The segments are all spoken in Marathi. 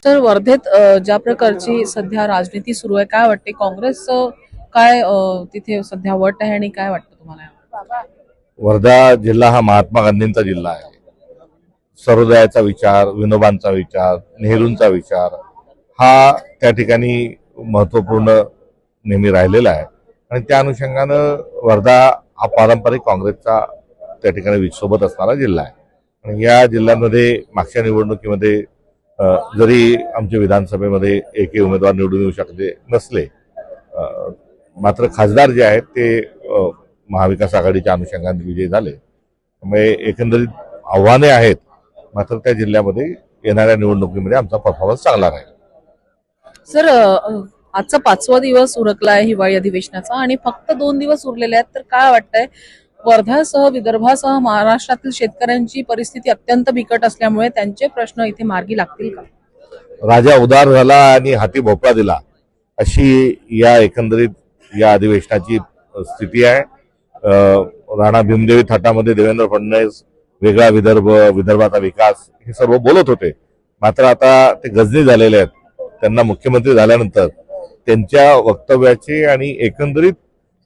सर, वर्धेत ज्या प्रकारची सध्या राजनीती सुरू आहे, काय वाटते काँग्रेस काय तिथे सध्या वट आहे आणि काय वाटतं तुम्हाला? वर्धा जिल्हा हा महात्मा गांधींचा जिल्हा आहे. सर्वोदयाचा विचार, विनोबांचा विचार, नेहरूंचा विचार हा त्या ठिकाणी महत्त्वपूर्ण नेहमी राहिलेला आहे आणि त्या अनुषंगानं वर्धा हा पारंपरिक काँग्रेसचा त्या ठिकाणी सोबत असणारा जिल्हा आहे. आणि या जिल्ह्यामध्ये मागच्या निवडणुकीमध्ये जरी आमच्या विधानसभेमध्ये एकही उमेदवार निवडून येऊ शकले नसले, मात्र खासदार जे आहेत ते महाविकास आघाडीच्या अनुषंगाने विजयी झाले. त्यामुळे एकंदरीत आव्हाने आहेत, मात्र त्या जिल्ह्यामध्ये येणाऱ्या निवडणुकीमध्ये आमचा परफॉर्मन्स चांगला राहील. सर, आजचा 5वा दिवस उरकला आहे हिवाळी अधिवेशनाचा आणि फक्त 2 दिवस उरलेले आहेत, तर काय वाटतंय वर्ध्यासह विदर्भासह महाराष्ट्रातील शेतकऱ्यांची परिस्थिती अत्यंत बिकट असल्यामुळे त्यांचे प्रश्न इथे मार्गी लागतील का? राजा उदार झाला आणि हाती भोपळा दिला, अशी या एकंदरीत या अधिवेशनाची स्थिती आहे. राणा भीमदेवी थाटामध्ये देवेंद्र फडणवीस वेगळा विदर्भ, विदर्भाचा विकास हे सर्व बोलत होते, मात्र आता ते गजनी झालेले आहेत. त्यांना मुख्यमंत्री झाल्यानंतर त्यांच्या वक्तव्याचे आणि एकंदरीत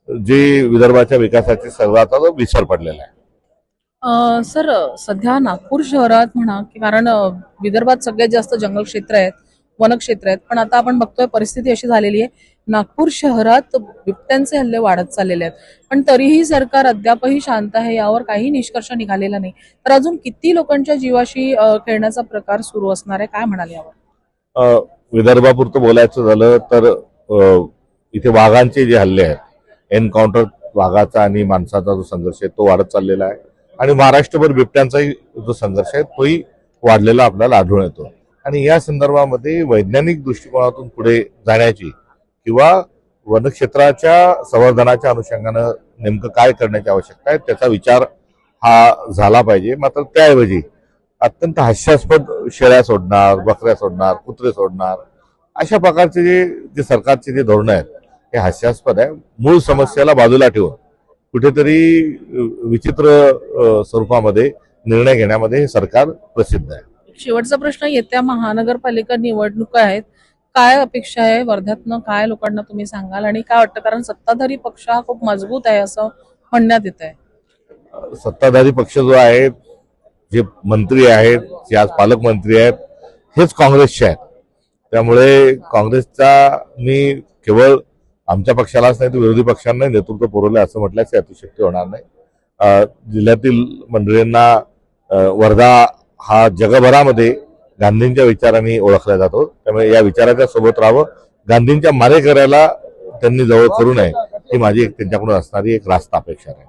जे विदर्भाच्या विकासाचे सर्वात विसर पडलेला आहे. सर, सध्या नागपूर शहरात म्हणा की कारण विदर्भात सगळ्यात जास्त जंगल क्षेत्र आहेत, वनक्षेत्र आहेत, पण आता आपण बघतोय परिस्थिती अशी झालेली आहे नागपूर शहरात बिबट्यांचे हल्ले वाढत चाललेले आहेत, पण तरीही सरकार अद्यापही शांत आहे, यावर काही निष्कर्ष निघालेला नाही. तर अजून किती लोकांच्या जीवाशी खेळण्याचा प्रकार सुरू असणार आहे, काय म्हणाले यावर? विदर्भापुरतं बोलायचं झालं तर इथे वाघांचे जे हल्ले आहेत, एन्काउंटर वाघाचा आणि माणसाचा जो संघर्ष आहे तो वाढत चाललेला आहे आणि महाराष्ट्रभर बिबट्यांचाही जो संघर्ष आहे तोही वाढलेला आपल्याला आढळून येतो. आणि या संदर्भामध्ये वैज्ञानिक दृष्टिकोनातून पुढे जाण्याची किंवा वनक्षेत्राच्या संवर्धनाच्या अनुषंगानं नेमकं काय करण्याची आवश्यकता आहे त्याचा विचार हा झाला पाहिजे. मात्र त्याऐवजी अत्यंत हास्यास्पद शेळ्या सोडणार, बकऱ्या सोडणार, कुत्रे सोडणार अशा प्रकारचे जे सरकारचे जे धोरणं आहेत हे हास्यास्पद आहे. मूळ समस्येला बाजूला ठेवून कुठेतरी विचित्र स्वरूपामध्ये निर्णय घेण्यामध्ये हे सरकार प्रसिद्ध आहे. शेवटचा प्रश्न, येत्या महानगरपालिका निवडणुका आहेत, काय अपेक्षा आहे वर्ध्यातनं, काय लोकांना तुम्ही सांगाल आणि काय वाटतं? कारण सत्ताधारी पक्ष हा खूप मजबूत आहे असं म्हणण्यात येत आहे. सत्ताधारी पक्ष जो आहे, जे मंत्री आहेत, जे आज पालकमंत्री आहेत, हेच काँग्रेसचे आहेत. त्यामुळे काँग्रेसचा मी केवळ आमच्या पक्षालाच नाही तर विरोधी पक्षांना नेतृत्व पुरवलं असं म्हटल्याची अतिशयोक्ती होणार नाही. जिल्ह्यातील मंडळींना वर्धा हा जगभरामध्ये गांधींच्या विचारांनी ओळखला जातो, त्यामुळे या विचाराच्या सोबत राहावं, गांधींच्या मारेकऱ्याला त्यांनी जवळ करू नये ही माझी त्यांच्याकडून असणारी एक रास्त अपेक्षा आहे.